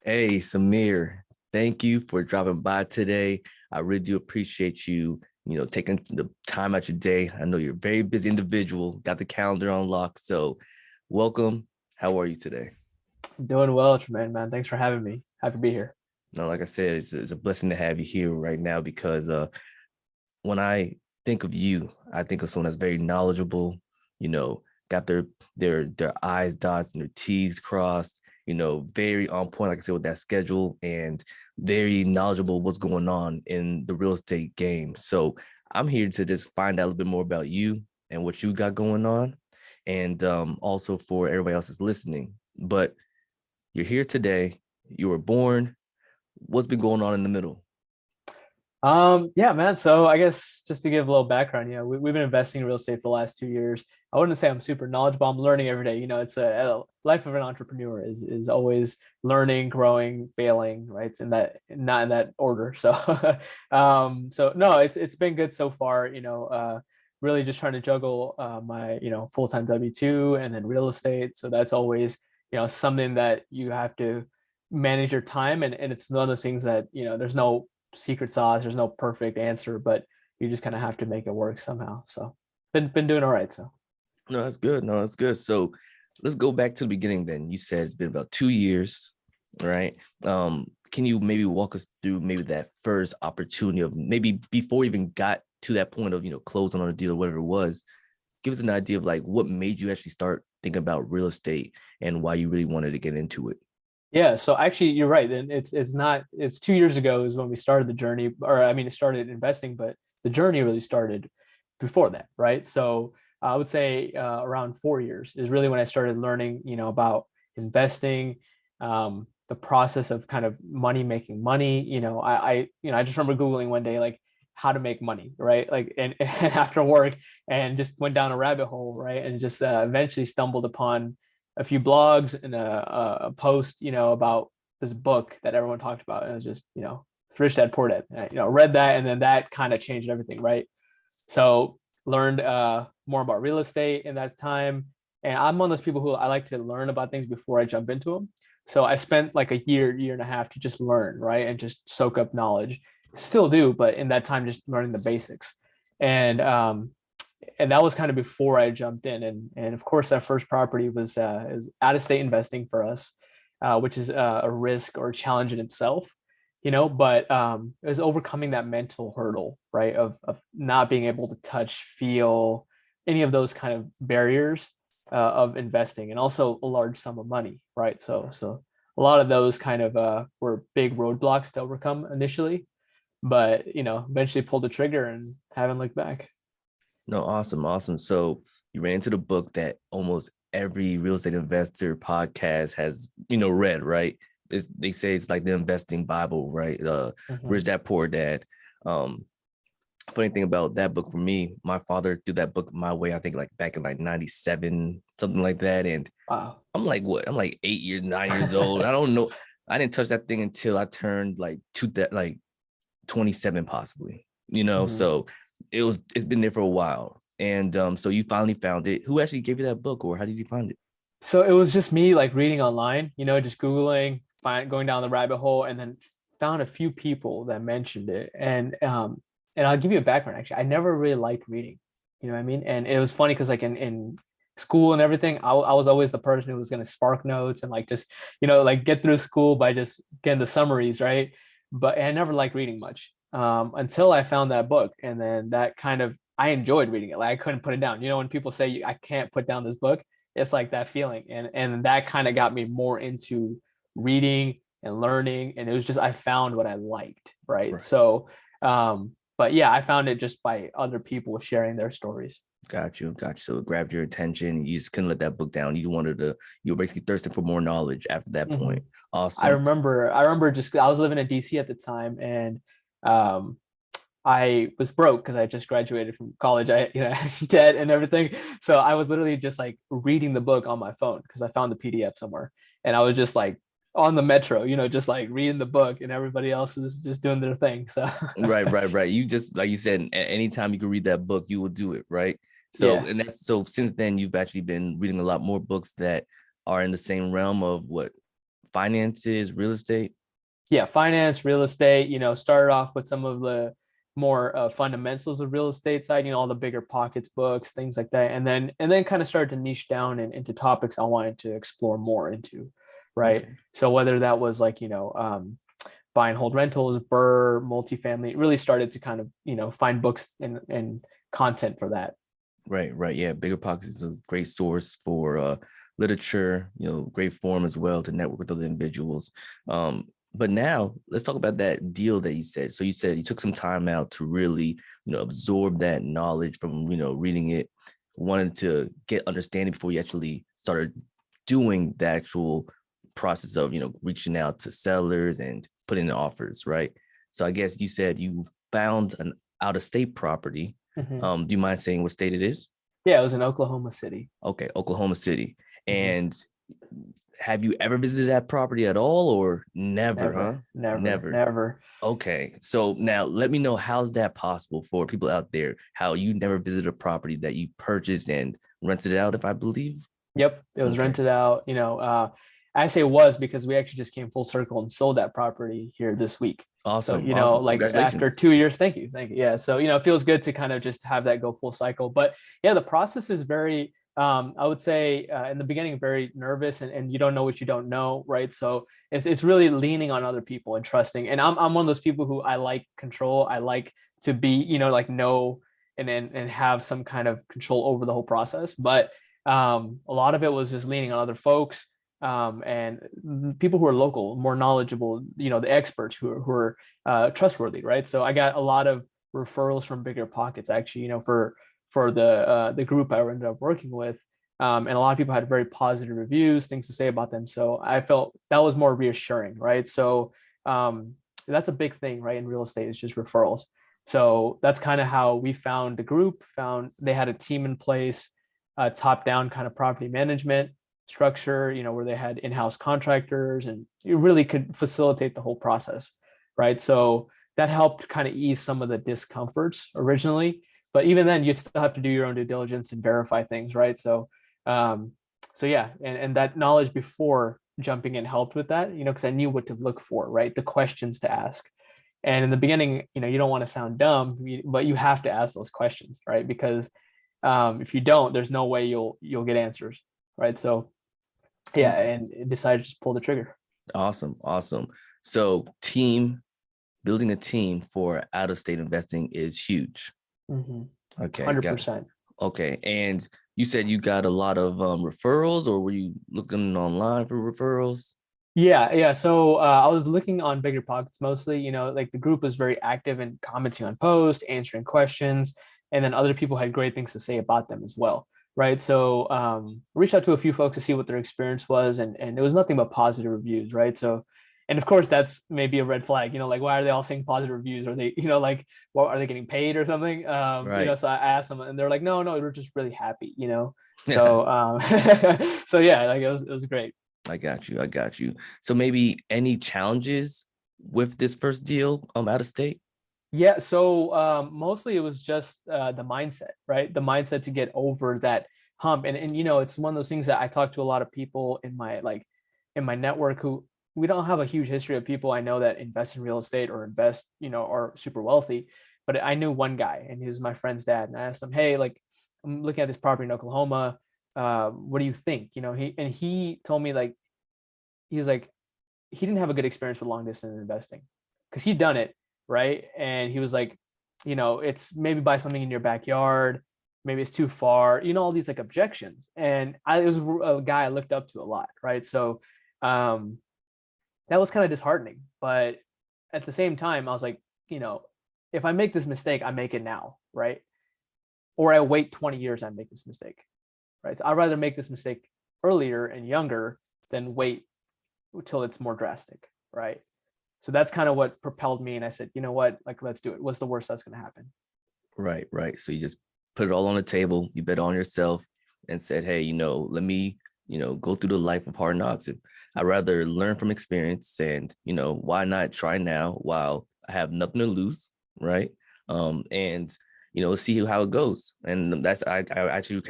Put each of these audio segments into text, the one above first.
Hey, Samir, thank you for dropping by today. I really do appreciate you, taking the time out your day. I know you're a very busy individual, got the calendar on lock. So, welcome. How are you today? Doing well, Tremayne, man. Thanks for having me. Happy to be here. No, like I said, it's a blessing to have you here right now because when I think of you, I think of someone that's very knowledgeable, you know, got their I's dots and their T's crossed, very on point, like I said, with that schedule and very knowledgeable what's going on in the real estate game. So I'm here to just find out a little bit more about you and what you got going on. And also for everybody else that's listening. But you're here today, you were born. What's been going on in the middle? Yeah, man. So I guess just to give a little background, we've been investing in real estate for the last 2 years. I wouldn't say I'm super knowledgeable. I'm learning every day. It's a life of an entrepreneur is always learning, growing, failing, right? It's in that not in that order. So, so no, it's been good so far. Really just trying to juggle my full time W-2 and then real estate. So that's always something that you have to manage your time, and it's one of those things that there's no secret sauce. There's no perfect answer, but you just kind of have to make it work somehow. So been doing all right. So No, that's good. No, that's good. So let's go back to the beginning then. You said it's been about 2 years, right? Can you maybe walk us through maybe that first opportunity of maybe before we even got to that point of, closing on a deal or whatever it was? Give us an idea of like what made you actually start thinking about real estate and why you really wanted to get into it. yeah, so actually you're right. And it's 2 years ago is when we started the journey, or I mean, it started investing, but the journey really started before that, right? So I would say around 4 years is really when I started learning, about investing, the process of kind of money making money. I just remember Googling one day like how to make money, right? Like and after work, and just went down a rabbit hole, right? And just eventually stumbled upon a few blogs and a post, about this book that everyone talked about, and it was just, it's Rich Dad Poor Dad. And I, read that, and then that kind of changed everything, right? So learned more about real estate in that time, and I'm one of those people who I like to learn about things before I jump into them. So I spent like a year and a half to just learn, right, and just soak up knowledge. Still do, but in that time, just learning the basics. And that was kind of before I jumped in. And of course, that first property was out of state investing for us, which is a risk or a challenge in itself, but it was overcoming that mental hurdle, right, of not being able to touch, feel any of those kind of barriers of investing, and also a large sum of money, right? So a lot of those kind of were big roadblocks to overcome initially, but eventually pulled the trigger and haven't looked back. No, awesome, awesome. So you ran into the book that almost every real estate investor podcast has, read, right? They say it's like the investing Bible, right? Rich Mhm. Dad Poor Dad. Um, Funny thing about that book for me, my father threw that book my way, I think like back in like 97, something like that. And Wow. I'm like, what? I'm like 8 years, 9 years old. I don't know. I didn't touch that thing until I turned like like 27 possibly, Mhm. so it's been there for a while. And so you finally found it. Who actually gave you that book, or how did you find it? So it was just me like reading online, just Googling, going down the rabbit hole, and then found a few people that mentioned it. And I'll give you a background actually. I never really liked reading. You know what I mean? And it was funny because like in school and everything, I was always the person who was gonna spark notes and like just, like get through school by just getting the summaries, right? But I never liked reading much. Until I found that book. And then that kind of I enjoyed reading it. Like I couldn't put it down. When people say I can't put down this book, it's like that feeling, and that kind of got me more into reading and learning, and it was just I found what I liked, right? Right. But yeah, I found it just by other people sharing their stories. Got you. So it grabbed your attention. You just couldn't let that book down. You were basically thirsting for more knowledge after that Mm-hmm. point. I Awesome. remember I remember just I was living in DC at the time, and um I was broke because I just graduated from college. I, had debt and everything. So I was literally just like reading the book on my phone because I found the PDF somewhere. And I was just like on the metro, just like reading the book, and everybody else is just doing their thing. So Right. You just, like you said, anytime you can read that book, you will do it, right? So, yeah. and so since then, you've actually been reading a lot more books that are in the same realm of what finances, real estate? Yeah, finance, real estate, started off with some of the more fundamentals of real estate side, all the bigger pockets books, things like that. And then kind of started to niche down into topics I wanted to explore more into, right? Okay. So whether that was like, buy and hold rentals, BRRRR, multifamily, it really started to kind of, find books and content for that. Right. Yeah. Bigger Pockets is a great source for literature, great forum as well to network with other individuals. But now let's talk about that deal that you said. So you said you took some time out to really, absorb that knowledge from, reading it, wanted to get understanding before you actually started doing the actual process of, reaching out to sellers and putting in offers, right? So I guess you said you found an out-of-state property. Mhm. Do you mind saying what state it is? Yeah, it was in Oklahoma City. Okay, Oklahoma City. Mhm. And have you ever visited that property at all or never, huh? Never, never, Never. never. Okay. So now let me know, how's that possible for people out there? How you never visited a property that you purchased and rented it out, if I believe? Yep, it was Okay. rented out. I say was because we actually just came full circle and sold that property here this week. So, Awesome. Awesome. like after Congratulations. 2 years, thank you. Yeah. So, it feels good to kind of just have that go full cycle. But yeah, the process is very, I would say in the beginning, very nervous and you don't know what you don't know, right? So it's really leaning on other people and trusting. And I'm one of those people who I like control. I like to be, like know and have some kind of control over the whole process. But a lot of it was just leaning on other folks and people who are local, more knowledgeable, the experts who are trustworthy, right? So I got a lot of referrals from bigger pockets, actually, for the group I ended up working with, and a lot of people had very positive reviews, things to say about them. So I felt that was more reassuring, right? So that's a big thing, right, in real estate is just referrals. So that's kind of how we found the group. Found they had a team in place, top down kind of property management structure, where they had in-house contractors and you really could facilitate the whole process, right? So that helped kind of ease some of the discomforts originally, but even then you still have to do your own due diligence and verify things, right? Um, so yeah, and that knowledge before jumping in helped with that, because I knew what to look for, right? The questions to ask. And in the beginning, you don't want to sound dumb, but you have to ask those questions, right? Because if you don't, there's no way you'll get answers, right? So yeah, Okay. and decided to just pull the trigger. Awesome. Awesome. So building a team for out of state investing is huge. Mhm. Okay. Got it. 100%. Okay. And you said you got a lot of referrals, or were you looking online for referrals? Yeah. So I was looking on Bigger Pockets mostly. Like the group was very active and commenting on posts, answering questions, and then other people had great things to say about them as well. Right. So reached out to a few folks to see what their experience was, and it was nothing but positive reviews. Right. So, and of course, that's maybe a red flag. Like why are they all saying positive reviews? Are they, like, what are they getting paid or something? Right. So I asked them, and they're like, no, we're just really happy. So so yeah, like it was great. I got you. I got you. So maybe any challenges with this first deal out of state? Yeah, so mostly it was just the mindset, right? The mindset to get over that hump, and it's one of those things that I talk to a lot of people in my network who we don't have a huge history of people I know that invest in real estate or invest, are super wealthy. But I knew one guy, and he was my friend's dad, and I asked him, hey, like I'm looking at this property in Oklahoma. What do you think? He told me like he was like he didn't have a good experience with long distance investing because he'd done it, right? And he was like, it's maybe buy something in your backyard, maybe it's too far, all these like objections. And it was a guy I looked up to a lot, right? So um, that was kind of disheartening. But at the same time, I was like, if I make this mistake, I make it now, right? Or I wait 20 years, I make this mistake, right? So I'd rather make this mistake earlier and younger than wait until it's more drastic, right? So that's kind of what propelled me. And I said, you know what, like, let's do it. What's the worst that's going to happen? Right. So you just put it all on the table. You bet on yourself and said, hey, let me, go through the life of hard knocks. If I'd rather learn from experience and, why not try now while I have nothing to lose. Right. And, see how it goes. And that's, I actually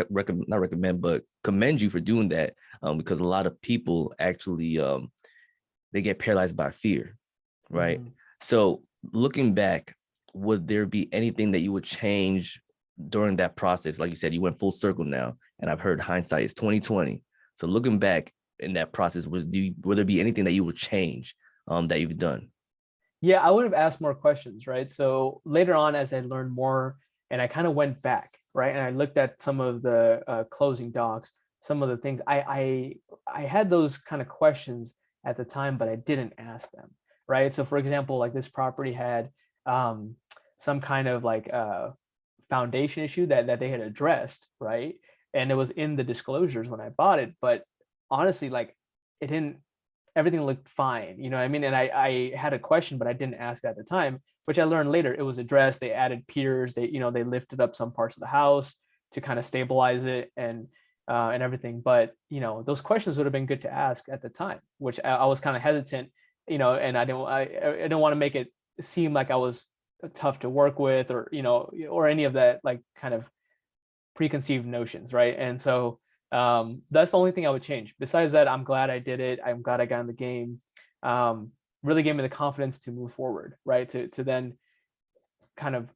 not recommend, but commend you for doing that. Because a lot of people actually, they get paralyzed by fear, right? Mhm. So looking back, would there be anything that you would change during that process? Like you said, you went full circle now, and I've heard hindsight is 2020. So looking back in that process, would there be anything that you would change that you've done? Yeah, I would have asked more questions, right? So later on, as I learned more, and I kind of went back, right, and I looked at some of the closing docs, some of the things I had those kind of questions at the time, but I didn't ask them, right? So for example, like this property had um, some kind of like foundation issue that they had addressed, right? And it was in the disclosures when I bought it, but honestly, like it didn't, everything looked fine, you know what I mean? And I had a question, but I didn't ask at the time, which I learned later. It was addressed. They added piers. They lifted up some parts of the house to kind of stabilize it and everything. But those questions would have been good to ask at the time, which I was kind of hesitant, and I didn't want to make it seem like I was tough to work with, or any of that like kind of preconceived notions, right? And so that's the only thing I would change. Besides that, I'm glad I did it. I'm glad I got in the game. Really gave me the confidence to move forward, right? To then kind of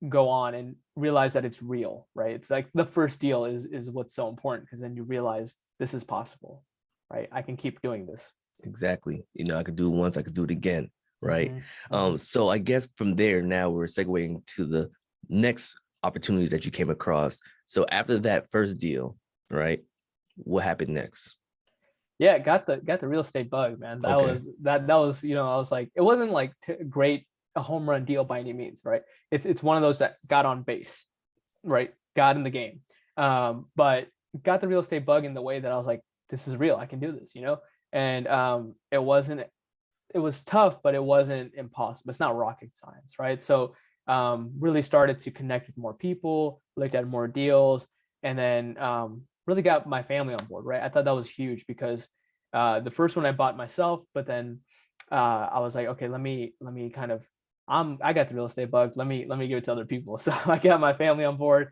go on and realize that it's real, right? It's like the first deal is what's so important, because then you realize this is possible, right? I can keep doing this. Exactly. I could do it once, I could do it again, right? Mm-hmm. Mm-hmm. So I guess from there, now we're segueing to the next opportunities that you came across. So after that first deal, right? What happened next? Yeah, got the real estate bug, man. That Okay. was I was like, it wasn't like great, a home run deal by any means, right? It's one of those that got on base, right? Got in the game. But got the real estate bug in the way that I was like, this is real. I can do this. And it was tough, but it wasn't impossible. It's not rocket science, right? So really started to connect with more people, looked at more deals, and then really got my family on board, right? I thought that was huge because the first one I bought myself, but then I was like, okay, let me kind of I got the real estate bug. Let me give it to other people. So I got my family on board.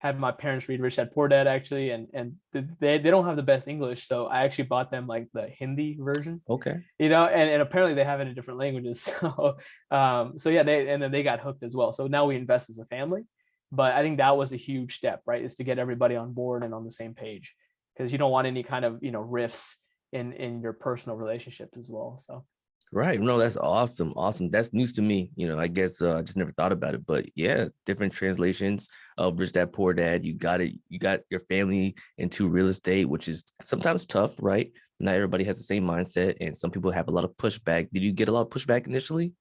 Had my parents read Rich Dad Poor Dad actually, and they don't have the best English, so I actually bought them like the Hindi version. Okay. And apparently they have it in different languages. So yeah, they got hooked as well. So now we invest as a family. But I think that was a huge step, right? Is to get everybody on board and on the same page, because you don't want any kind of rifts in your personal relationships as well. So Right. No, that's awesome. Awesome. That's news to me. I guess I just never thought about it. But yeah, different translations of Rich Dad Poor Dad. You got it. You got your family into real estate, which is sometimes tough, right? Not everybody has the same mindset, and some people have a lot of pushback. Did you get a lot of pushback initially?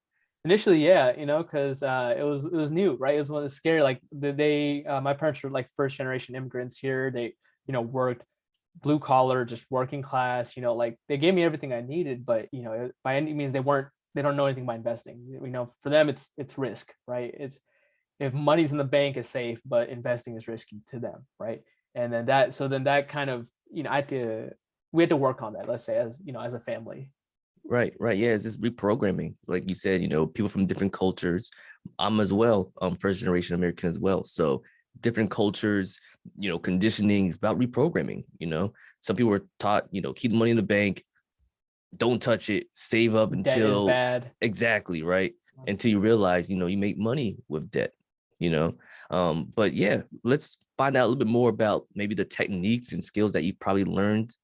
initially, yeah, because it was new, right? It was scary. Like my parents were like first generation immigrants here. They worked blue collar, just working class. Like they gave me everything I needed, but by any means they don't know anything about investing. For them it's risk, right? It's if money's in the bank is safe, but investing is risky to them, right? And then that kind of we had to work on that. Let's say as a family. Right, right. Yeah, it's just reprogramming. Like you said, people from different cultures. I'm as well, first generation American as well. So different cultures, conditioning is about reprogramming. Some people were taught, keep the money in the bank, don't touch it, save up Debt is until bad. exactly right. Until you realize, you make money with debt, you know. But yeah, let's find out a little bit more about maybe the techniques and skills that you probably learned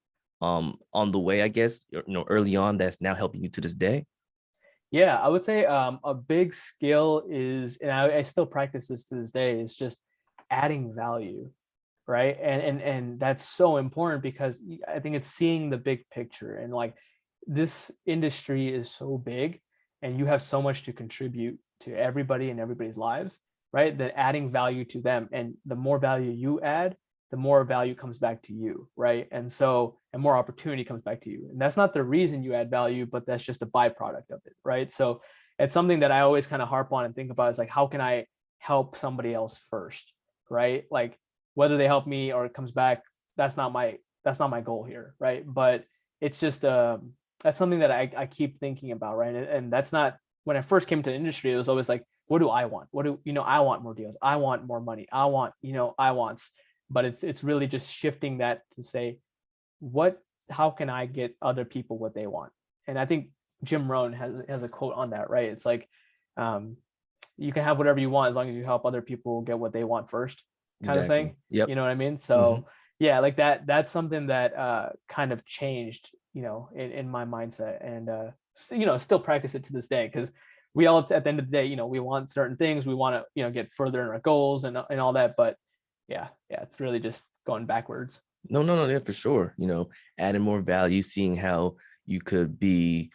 on the way, I guess, early on that's now helping you to this day. Yeah, I would say a big skill is, and I still practice this to this day, is just adding value, right? And that's so important because I think it's seeing the big picture, and like this industry is so big, and you have so much to contribute to everybody and everybody's lives, right? That adding value to them, and the more value you add, the more value comes back to you, right? And more opportunity comes back to you. And that's not the reason you add value, but that's just a byproduct of it, right? So it's something that I always kind of harp on and think about is like, how can I help somebody else first, right? Like whether they help me or it comes back, that's not my goal here, right? But it's just that's something that I keep thinking about, right? And that's not, when I first came to the industry, it was always like, what do I want? I want more deals, I want more money, I wants. But it's really just shifting that to say, how can I get other people what they want, and I think Jim Rohn has a quote on that, right? It's like, you can have whatever you want as long as you help other people get what they want first, kind of Exactly. thing. Yep. You know what I mean? Hmm. So yeah, like that's something that kind of changed, in my mindset, and still practice it to this day, because we all, at the end of the day, we want certain things, we want to, get further in our goals and all that, but yeah, it's really just going backwards. No, yeah, for sure. Adding more value, seeing how you could be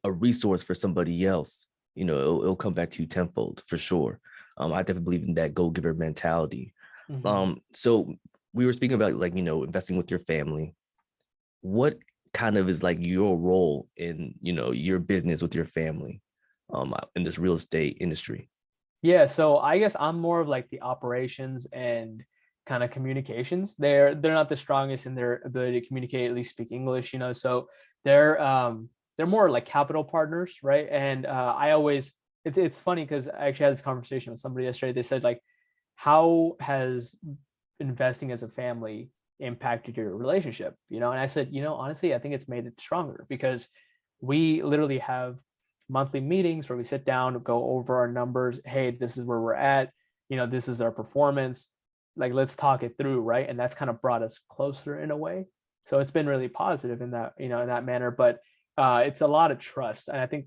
a resource for somebody else. It'll come back to you tenfold for sure. I definitely believe in that go-giver mentality. Mm-hmm. So we were speaking about, like, investing with your family. What kind of is like your role in, your business with your family, in this real estate industry? Yeah, so I guess I'm more of like the operations and kind of communications. They're not the strongest in their ability to communicate, at least speak English, so they're more like capital partners, right? And I always it's funny because I actually had this conversation with somebody yesterday. They said, like, how has investing as a family impacted your relationship? And I said, honestly, I think it's made it stronger, because we literally have monthly meetings where we sit down, go over our numbers. Hey, this is where we're at. This is our performance. Like, let's talk it through, right? And that's kind of brought us closer in a way. So it's been really positive in that, in that manner. But it's a lot of trust, and I think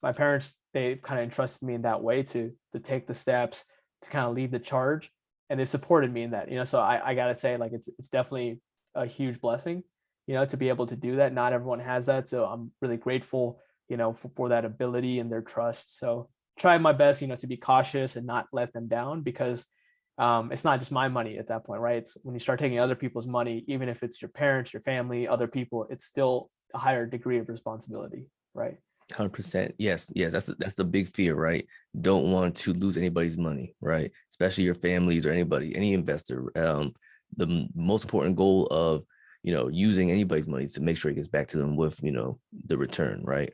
my parents, they've kind of entrusted me in that way to take the steps, to kind of lead the charge, and they supported me in that. So I gotta say, like, it's definitely a huge blessing, to be able to do that. Not everyone has that, so I'm really grateful, for that ability and their trust. So try my best, to be cautious and not let them down, because it's not just my money at that point, right? It's when you start taking other people's money, even if it's your parents, your family, other people, it's still a higher degree of responsibility, right? 100%. Yes, that's a big fear, right? Don't want to lose anybody's money, right? Especially your families or any investor. The most important goal of, using anybody's money is to make sure it gets back to them with, the return, right?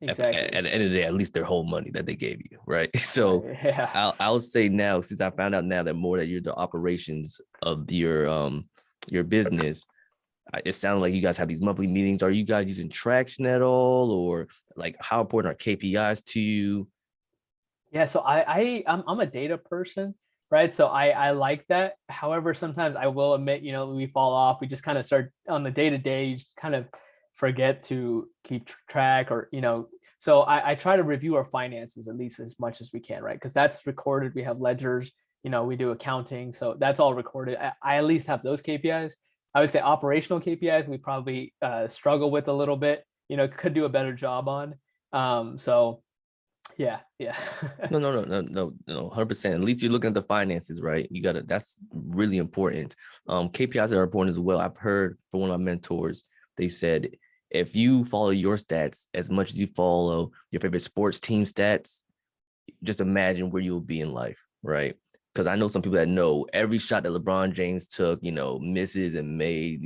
Exactly. At the end of the day, at least their whole money that they gave you, right? So Right. Yeah. I'll say now, since I found out now that more that you're the operations of your business, it sounded like you guys have these monthly meetings. Are you guys using traction at all, or like how important are KPIs to you? Yeah. So I'm a data person, right? So I like that. However, sometimes I will admit, we fall off. We just kind of start on the day to day. You just kind of forget to keep track, or So I try to review our finances at least as much as we can, right? Because that's recorded. We have ledgers. We do accounting, so that's all recorded. I at least have those KPIs. I would say operational KPIs we probably struggle with a little bit. Could do a better job on. So yeah. No, 100%. At least you're looking at the finances, right? That's really important. KPIs are important as well. I've heard from one of my mentors, they said, if you follow your stats as much as you follow your favorite sports team stats, just imagine where you'll be in life, right? Because I know some people that know every shot that LeBron James took, misses and made,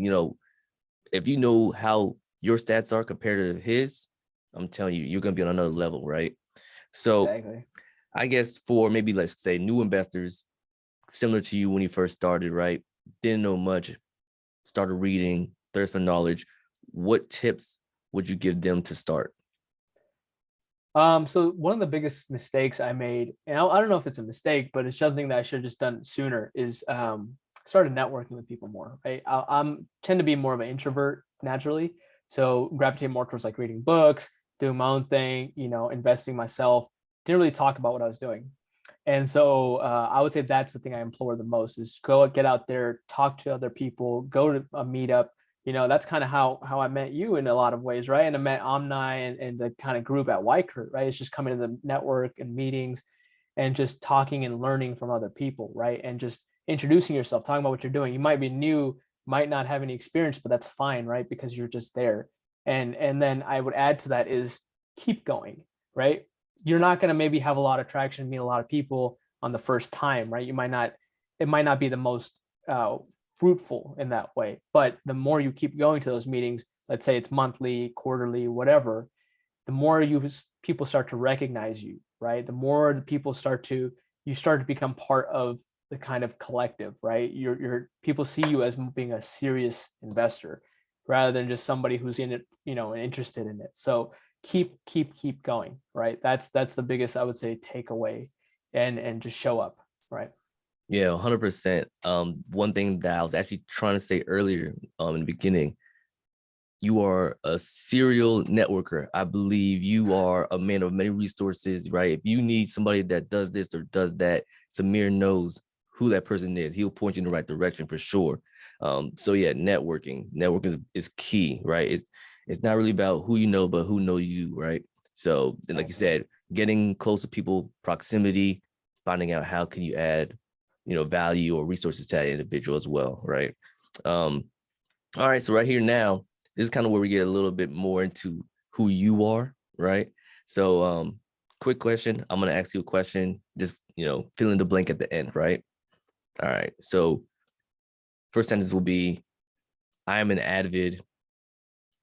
if you know how your stats are compared to his, I'm telling you, you're going to be on another level, right? So Exactly. I guess for maybe, let's say, new investors, similar to you when you first started, right? Didn't know much, started reading, thirst for knowledge. What tips would you give them to start? So one of the biggest mistakes I made, and I don't know if it's a mistake, but it's something that I should have just done sooner, is started networking with people more, right? I'm tend to be more of an introvert naturally, so gravitate more towards like reading books, doing my own thing, investing myself. Didn't really talk about what I was doing. And so I would say that's the thing I implore the most, is go get out there, talk to other people, go to a meetup. That's kind of how I met you in a lot of ways, right? And I met Omni and the kind of group at Wycurt, right? It's just coming to the network and meetings and just talking and learning from other people, right? And just introducing yourself, talking about what you're doing. You might be new, might not have any experience, but that's fine, right? Because you're just there. And then I would add to that is keep going, right? You're not going to maybe have a lot of traction, meet a lot of people on the first time, right? It might not be the most fruitful in that way, but the more you keep going to those meetings, let's say it's monthly, quarterly, whatever, the more people start to recognize you, right? The more the people you start to become part of the kind of collective, right? Your people see you as being a serious investor, rather than just somebody who's in it, and interested in it. So keep going, right? That's the biggest, I would say, takeaway, and just show up, right? Yeah, 100%. One thing that I was actually trying to say earlier, in the beginning, you are a serial networker. I believe you are a man of many resources, right? If you need somebody that does this or does that, Samir knows who that person is. He'll point you in the right direction for sure. So yeah, networking is key, right? It's not really about who you know, but who know you, right? So then, like you said, getting close to people, proximity, finding out how can you add, value or resources to that individual as well, right? All right, so right here now, this is kind of where we get a little bit more into who you are, right? So quick question. I'm gonna ask you a question, just fill in the blank at the end, right? All right. So first sentence will be, I am an avid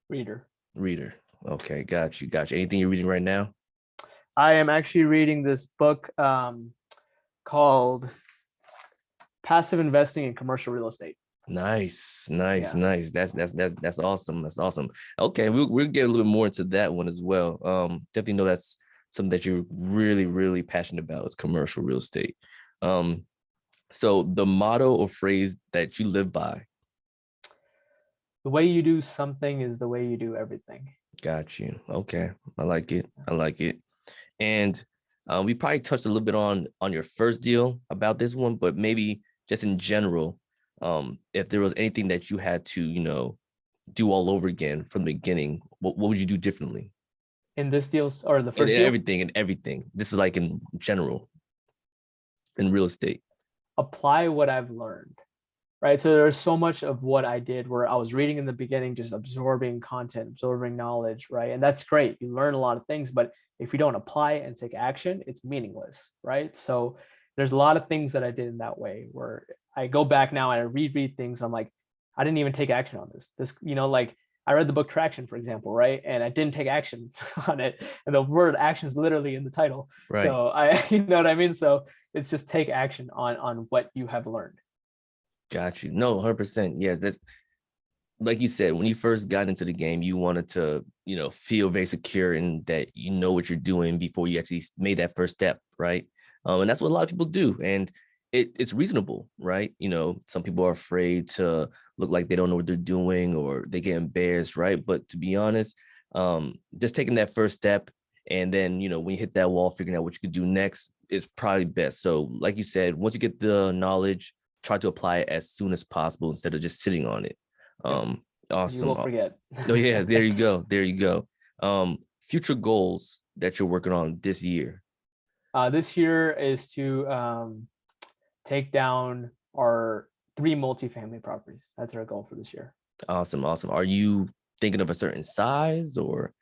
Reader. reader. Okay, got you. Anything you're reading right now? I am actually reading this book called Passive Investing in Commercial Real Estate. Nice. Yeah. That's awesome. That's awesome. Okay, we'll get a little more into that one as well. Definitely know that's something that you're really, really passionate about is commercial real estate. So the motto or phrase that you live by. The way you do something is the way you do everything. Got you. Okay, I like it. And we probably touched a little bit on your first deal about this one, but maybe just in general, if there was anything that you had to, do all over again from the beginning, what would you do differently? In this deal, or the And first deal? everything. This is like in general, in real estate. Apply what I've learned, right? So there's so much of what I did where I was reading in the beginning, just absorbing content, absorbing knowledge, right? And that's great. You learn a lot of things, but if you don't apply it and take action, it's meaningless, right? So there's a lot of things that I did in that way where I go back now and I reread things. I'm like, I didn't even take action on this, like I read the book Traction, for example, right? And I didn't take action on it. And the word action is literally in the title. Right. So I, you know what I mean? So it's just take action on what you have learned. Got you. No, 100%. Yeah, that's like you said, when you first got into the game, you wanted to, feel very secure and that you know what you're doing before you actually made that first step, right? And that's what a lot of people do. And it's reasonable, right? Some people are afraid to look like they don't know what they're doing or they get embarrassed, right? But to be honest, just taking that first step and then, when you hit that wall, figuring out what you could do next is probably best. So like you said, once you get the knowledge, try to apply it as soon as possible instead of just sitting on it. You Awesome. will forget. Oh yeah, there you go. Future goals that you're working on this year. This year is to take down our 3 multifamily properties. That's our goal for this year. Awesome. Are you thinking of a certain size or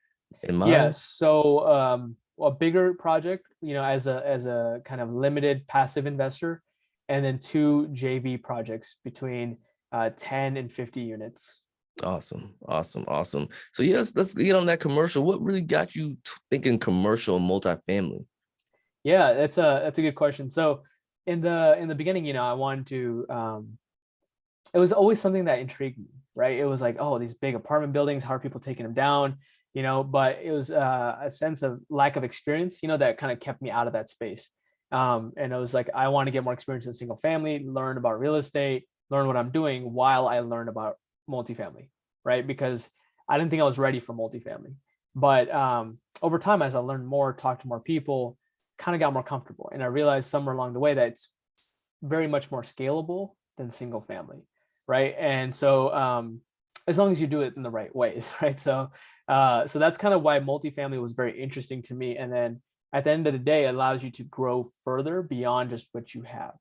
in mind? Yeah. So a bigger project, as a kind of limited passive investor, and then 2 JV projects between 10 and 50 units. Awesome. So yes, let's get on that commercial. What really got you thinking commercial and multifamily? Yeah, that's a good question. So in the beginning, I wanted to it was always something that intrigued me, right? It was like, oh, these big apartment buildings, how are people taking them down? But it was a sense of lack of experience, that kind of kept me out of that space. And I was like, I want to get more experience in single family, learn about real estate, learn what I'm doing while I learn about multifamily, right? Because I didn't think I was ready for multifamily. But over time, as I learned more, talked to more people, kind of got more comfortable. And I realized somewhere along the way that it's very much more scalable than single family, right? And so as long as you do it in the right ways, right? So that's kind of why multifamily was very interesting to me. And then at the end of the day, it allows you to grow further beyond just what you have,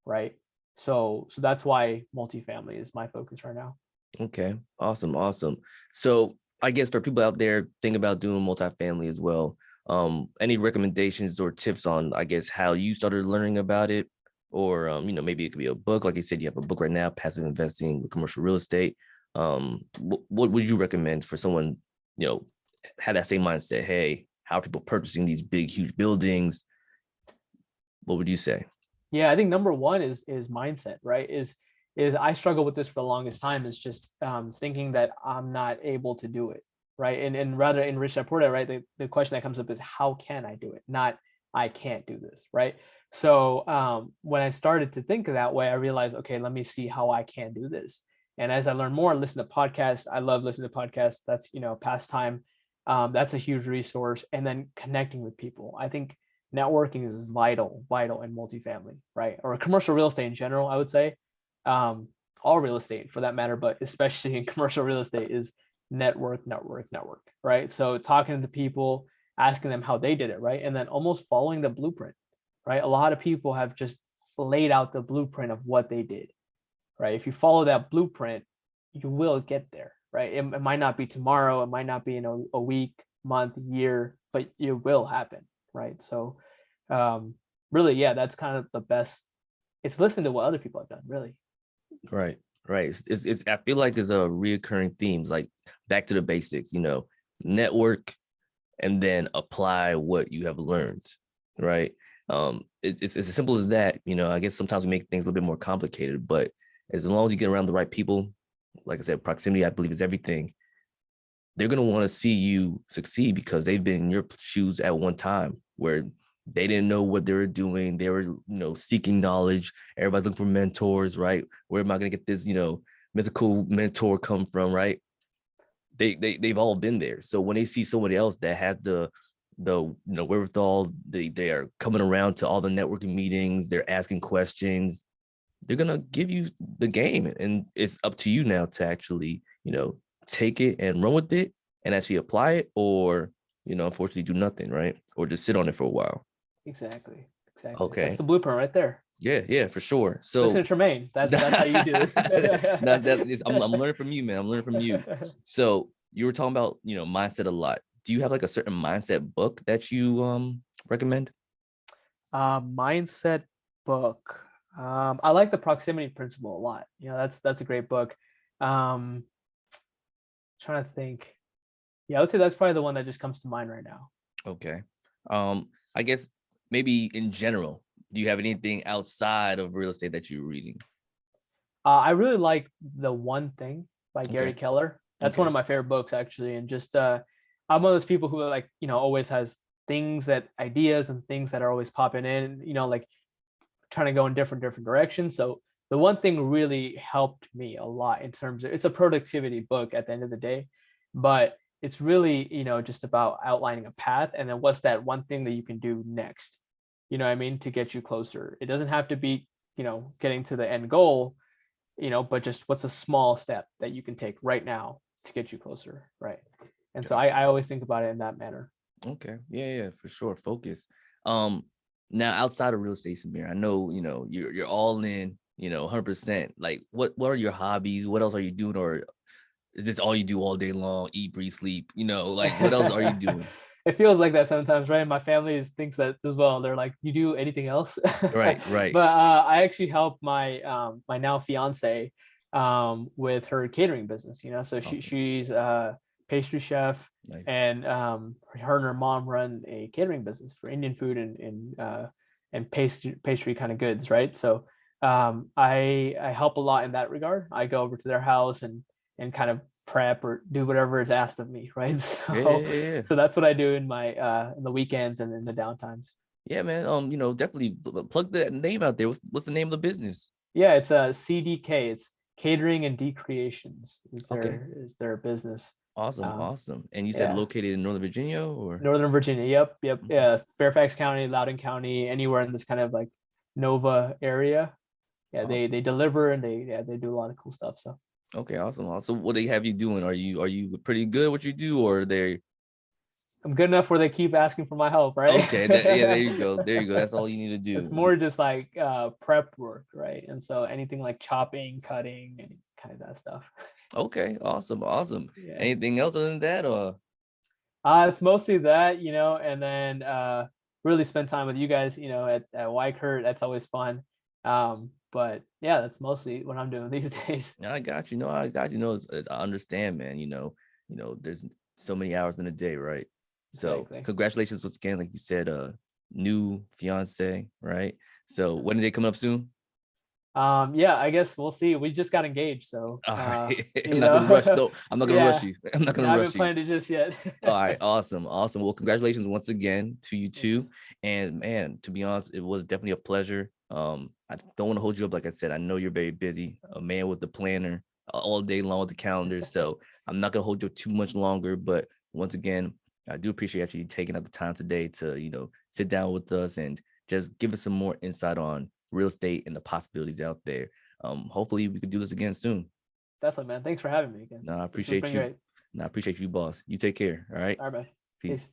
right? So that's why multifamily is my focus right now. Okay, awesome. So I guess for people out there thinking about doing multifamily as well, any recommendations or tips on, I guess, how you started learning about it? Or, maybe it could be a book. Like you said, you have a book right now, Passive Investing with Commercial Real Estate. What would you recommend for someone, have that same mindset? Hey, how are people purchasing these big, huge buildings? What would you say? Yeah, I think number one is mindset, right? Is is I struggle with this for the longest time, is just thinking that I'm not able to do it, right? And rather in Rich Dad Poor Dad, right, the question that comes up is how can I do it, not I can't do this, right? So when I started to think that way, I realized, okay, let me see how I can do this. And as I learn more, listen to podcasts. I love listening to podcasts. That's, pastime. That's a huge resource. And then connecting with people. I think networking is vital in multifamily, right? Or commercial real estate in general, I would say. All real estate for that matter, but especially in commercial real estate is network, right? So talking to the people, asking them how they did it, right? And then almost following the blueprint, right? A lot of people have just laid out the blueprint of what they did, right? If you follow that blueprint, you will get there, right? It might not be tomorrow, it might not be in a week, month, year, but it will happen, right? So really, yeah, that's kind of the best. It's listen to what other people have done, really. Right. It's I feel like it's a reoccurring themes, like back to the basics, network and then apply what you have learned. Right. It's as simple as that. I guess sometimes we make things a little bit more complicated, but as long as you get around the right people, like I said, proximity, I believe, is everything. They're going to want to see you succeed because they've been in your shoes at one time where they didn't know what they were doing. They were, seeking knowledge. Everybody's looking for mentors, right? Where am I going to get this, mythical mentor come from, right? They've all been there. So when they see somebody else that has the wherewithal, they are coming around to all the networking meetings, they're asking questions, they're gonna give you the game, and it's up to you now to actually, take it and run with it and actually apply it, or unfortunately do nothing, right? Or just sit on it for a while. Exactly. Okay. That's the blueprint right there. Yeah, for sure. So listen to Tremayne. That's how you do this. I'm learning from you, man. I'm learning from you. So you were talking about, mindset a lot. Do you have like a certain mindset book that you recommend? Mindset book. I like the proximity principle a lot. That's a great book. Trying to think. Yeah, I would say that's probably the one that just comes to mind right now. Okay. I guess maybe in general, do you have anything outside of real estate that you're reading? I really like The One Thing by Gary Keller. That's one of my favorite books, actually. And just I'm one of those people who always has ideas and things that are always popping in, like trying to go in different directions. So The One Thing really helped me a lot in terms of, it's a productivity book at the end of the day, but it's really, just about outlining a path. And then what's that one thing that you can do next, to get you closer. It doesn't have to be, getting to the end goal, but just what's a small step that you can take right now to get you closer. Right. And so I always think about it in that manner. Okay. Yeah, for sure. Focus. Now outside of real estate, Samir, I know, you're all in, 100%. Like what are your hobbies? What else are you doing? Or is this all you do all day long? Eat, breathe, sleep, like what else are you doing? It feels like that sometimes, right? My family thinks that as well. They're like, you do anything else? Right. But I actually help my my now fiance with her catering business, so Awesome. she's a pastry chef. Nice. And her and her mom run a catering business for Indian food and pastry kind of goods, right? So I help a lot in that regard. I go over to their house and kind of prep or do whatever is asked of me, right? So so that's what I do in my in the weekends and in the downtimes. Yeah, man. Definitely plug that name out there. What's the name of the business? Yeah, it's a CDK. It's Catering and Decreations is their business. Awesome. And you said located in Northern Virginia or? Northern Virginia. Yep. Yeah, Fairfax County, Loudoun County, anywhere in this kind of like Nova area. Yeah, awesome. They deliver and they do a lot of cool stuff. So. Okay, awesome. So what they have you doing? Are you pretty good at what you do, or I'm good enough where they keep asking for my help, right? Okay, there you go. That's all you need to do. It's more just like prep work, right? And so anything like chopping, cutting, and kind of that stuff. Okay, awesome. Yeah. Anything else other than that, or? It's mostly that, and then really spend time with you guys, at Wykert. That's always fun. But yeah, that's mostly what I'm doing these days. I got you. I understand, man. There's so many hours in a day, right? So exactly. Congratulations once again, like you said, new fiance, right? So when are they coming up soon? Yeah, I guess we'll see. We just got engaged, so All right. I'm you not gonna rush. know, No, I'm not gonna rush yeah, you. I'm not gonna I haven't rush you. planned it just yet. All right, awesome, awesome. Well, congratulations once again to you too. Thanks. And man, to be honest, it was definitely a pleasure. I don't want to hold you up. Like I said, I know you're very busy, a man with the planner all day long with the calendar. So I'm not gonna hold you up too much longer. But once again, I do appreciate actually taking out the time today to, sit down with us and just give us some more insight on real estate and the possibilities out there. Hopefully we could do this again soon. Definitely, man. Thanks for having me again. No, I This has appreciate been you. great. No, I appreciate you, boss. You take care. All right. All right, man. Peace. Peace.